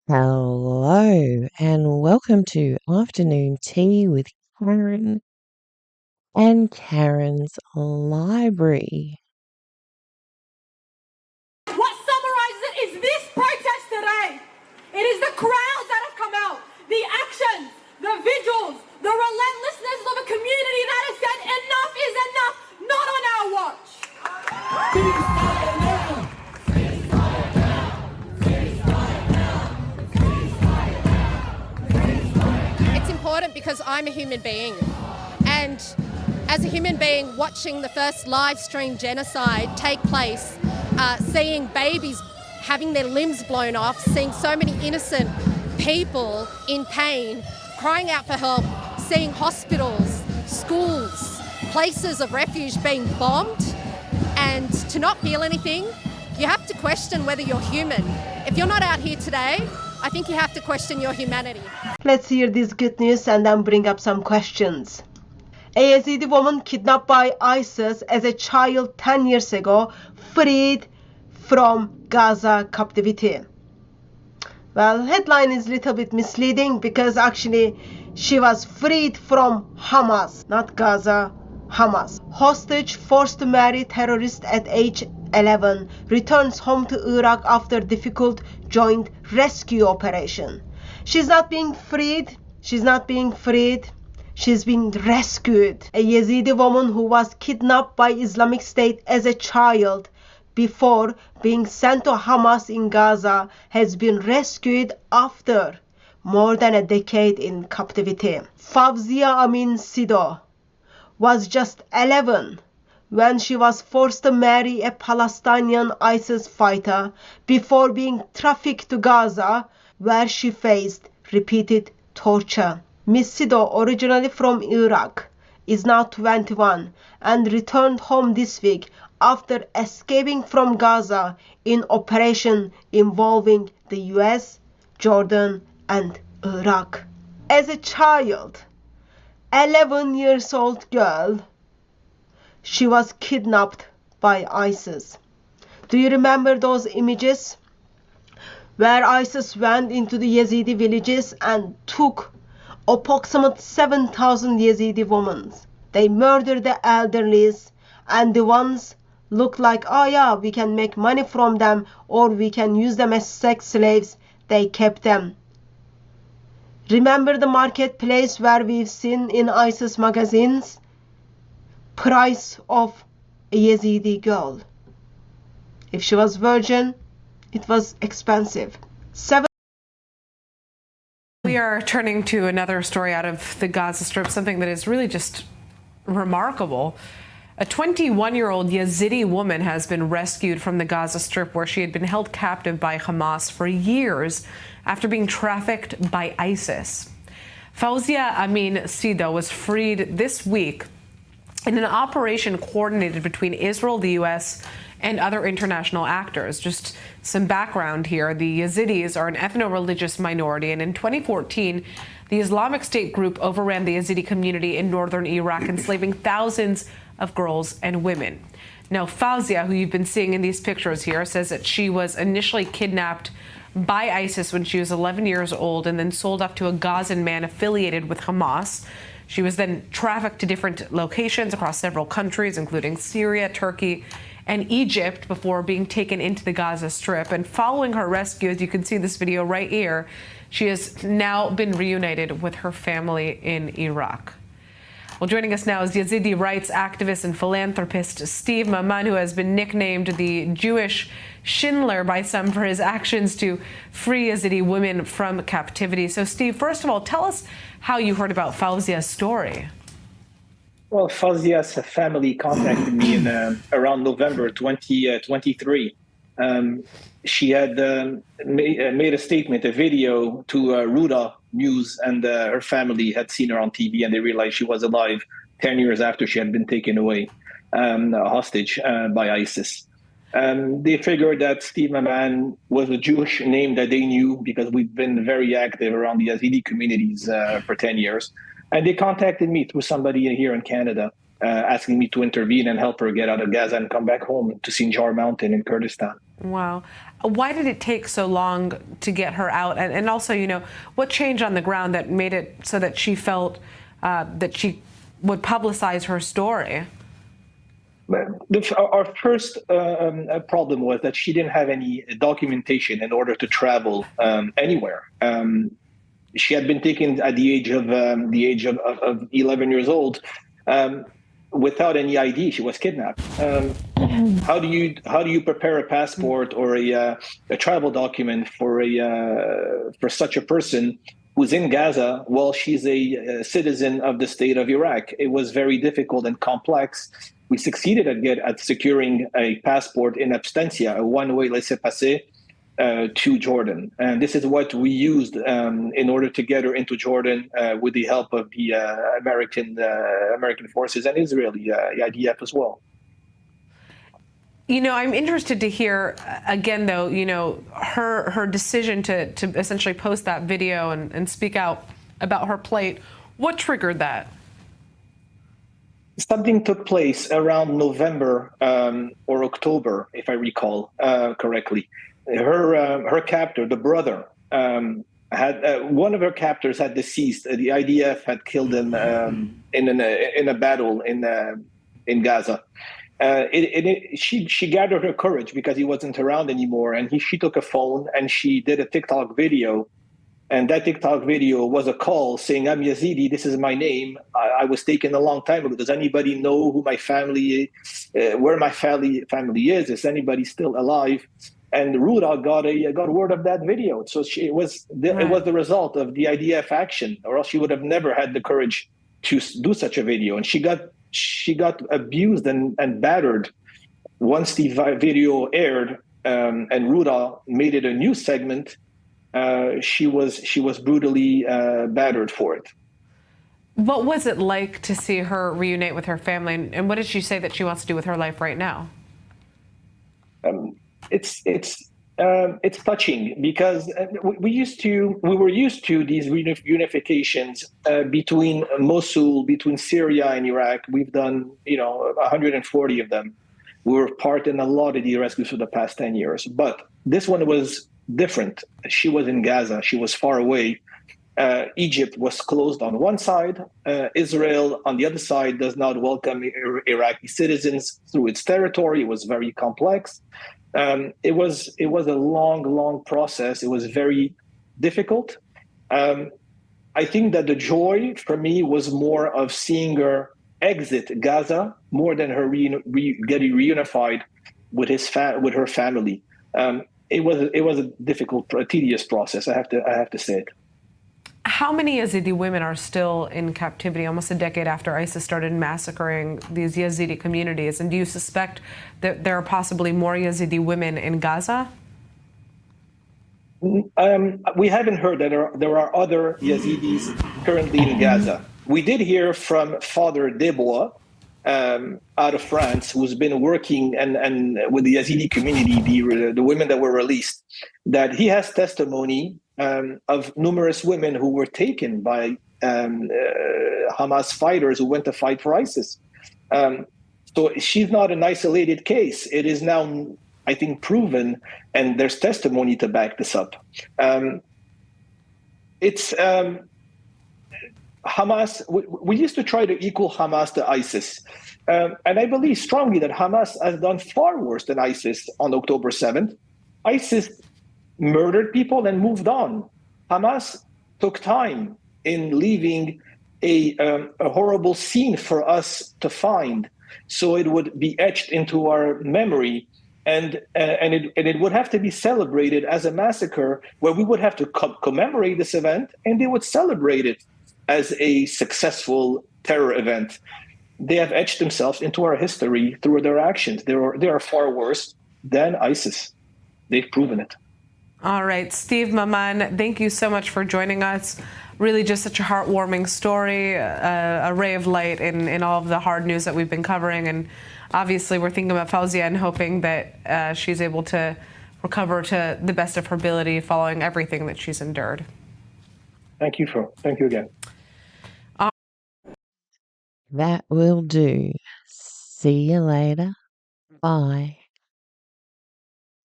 Hello, and welcome to Afternoon Tea with Karen and Karen's Library. What summarizes it is this protest today. It is the crowds that have come out, the actions, the vigils, the relentlessness of a community that has said enough is enough, not on our watch. It's important because I'm a human being, and as a human being watching the first live stream genocide take place, seeing babies having their limbs blown off, seeing so many innocent people in pain, crying out for help, seeing hospitals, schools, places of refuge being bombed, and to not feel anything, you have to question whether you're human. If you're not out here today, I think you have to question your humanity. Let's hear this good news and then bring up some questions. A Yazidi woman kidnapped by ISIS as a child 10 years ago, freed from Gaza captivity. Well, headline is a little bit misleading because actually she was freed from Hamas, not Gaza, Hamas. Hostage forced to marry terrorist at age 11 returns home to Iraq after difficult joint rescue operation. She's not being freed. She's being rescued. A Yazidi woman who was kidnapped by Islamic State as a child before being sent to Hamas in Gaza has been rescued after more than a decade in captivity. Fazia Amin Sido was just 11 when she was forced to marry a Palestinian ISIS fighter before being trafficked to Gaza, where she faced repeated torture. Miss Sido, originally from Iraq, is now 21 and returned home this week after escaping from Gaza in operation involving the US, Jordan, and Iraq. As a child, 11 years old girl, she was kidnapped by ISIS. Do you remember those images where ISIS went into the Yazidi villages and took approximately 7,000 Yazidi women? They murdered the elderlies, and the ones looked like, oh yeah, we can make money from them or we can use them as sex slaves. They kept them. Remember the marketplace where we've seen in ISIS magazines? Price of a Yazidi girl. If she was virgin, it was expensive. We are turning to another story out of the Gaza Strip, something that is really just remarkable. A 21-year-old Yazidi woman has been rescued from the Gaza Strip, where she had been held captive by Hamas for years after being trafficked by ISIS. Fazia Amin Sido was freed this week in an operation coordinated between Israel, the U.S., and other international actors. Just some background here. The Yazidis are an ethno-religious minority, and in 2014, the Islamic State group overran the Yazidi community in northern Iraq, enslaving thousands of girls and women. Now, Fazia, who you've been seeing in these pictures here, says that she was initially kidnapped by ISIS when she was 11 years old and then sold off to a Gazan man affiliated with Hamas. She was then trafficked to different locations across several countries, including Syria, Turkey, and Egypt, before being taken into the Gaza Strip. And following her rescue, as you can see this video right here, she has now been reunited with her family in Iraq. Well, joining us now is Yazidi rights activist and philanthropist Steve Maman, who has been nicknamed the Jewish Schindler by some for his actions to free Yazidi women from captivity. So, Steve, first of all, tell us how you heard about Fawzia's story. Well, Fazia's family contacted me in around November 2023. She had made a statement, a video to Ruda News, and her family had seen her on TV, and they realized she was alive 10 years after she had been taken away hostage by ISIS. They figured that Steve Maman was a Jewish name that they knew because we've been very active around the Yazidi communities for 10 years. And they contacted me through somebody here in Canada. asking me to intervene and help her get out of Gaza and come back home to Sinjar Mountain in Kurdistan. Wow. Why did it take so long to get her out? And also, what changed on the ground that made it so that she felt that she would publicize her story? Our first problem was that she didn't have any documentation in order to travel anywhere. She had been taken at the age of 11 years old without any ID. She was kidnapped. How do you prepare a passport or a travel document for such a person who's in Gaza while she's a citizen of the state of Iraq? It was very difficult and complex. We succeeded at securing a passport in absentia, a one-way laissez-passer to Jordan. And this is what we used in order to get her into Jordan with the help of the American forces and Israeli IDF as well. I'm interested to hear, again, though, her decision to essentially post that video and speak out about her plight. What triggered that? Something took place around November or October, if I recall correctly. Her captor, the brother, had one of her captors had deceased. The IDF had killed him in a battle in Gaza. She gathered her courage because he wasn't around anymore, and she took a phone and she did a TikTok video. And that TikTok video was a call saying, "I'm Yazidi. This is my name. I was taken a long time ago. Does anybody know who my family, where my family is? Is anybody still alive?" And Ruda got word of that video. So it was the result of the IDF action, or else she would have never had the courage to do such a video. And she got abused and battered once the video aired, and Ruda made it a news segment. She was brutally battered for it. What was it like to see her reunite with her family, and what did she say that she wants to do with her life right now? It's touching because we were used to these reunifications between Mosul, between Syria and Iraq. We've done 140 of them. We were part in a lot of the rescues for the past 10 years, but this one was different. She was in Gaza. She was far away. Egypt was closed on one side. Israel on the other side does not welcome Iraqi citizens through its territory. It was very complex. It was a long process. It was very difficult. I think that the joy for me was more of seeing her exit Gaza more than her getting reunified with her family. It was a difficult, tedious process. I have to say it. How many Yazidi women are still in captivity almost a decade after ISIS started massacring these Yazidi communities? And do you suspect that there are possibly more Yazidi women in Gaza? We haven't heard that there are other Yazidis currently in Gaza. We did hear from Father Debois out of France, who's been working and with the Yazidi community, the women that were released, that he has testimony of numerous women who were taken by Hamas fighters who went to fight for ISIS. So she's not an isolated case. It is now, I think, proven, and there's testimony to back this up. It's Hamas. We used to try to equal Hamas to ISIS. And I believe strongly that Hamas has done far worse than ISIS on October 7th. ISIS murdered people and moved on. Hamas took time in leaving a horrible scene for us to find, so it would be etched into our memory, and it would have to be celebrated as a massacre, where we would have to commemorate this event, and they would celebrate it as a successful terror event. They have etched themselves into our history through their actions. They are far worse than ISIS. They've proven it. All right, Steve Maman, thank you so much for joining us. Really just such a heartwarming story, a ray of light in all of the hard news that we've been covering. And obviously we're thinking about Fazia and hoping that she's able to recover to the best of her ability following everything that she's endured. Thank you again. That will do. See you later. Bye.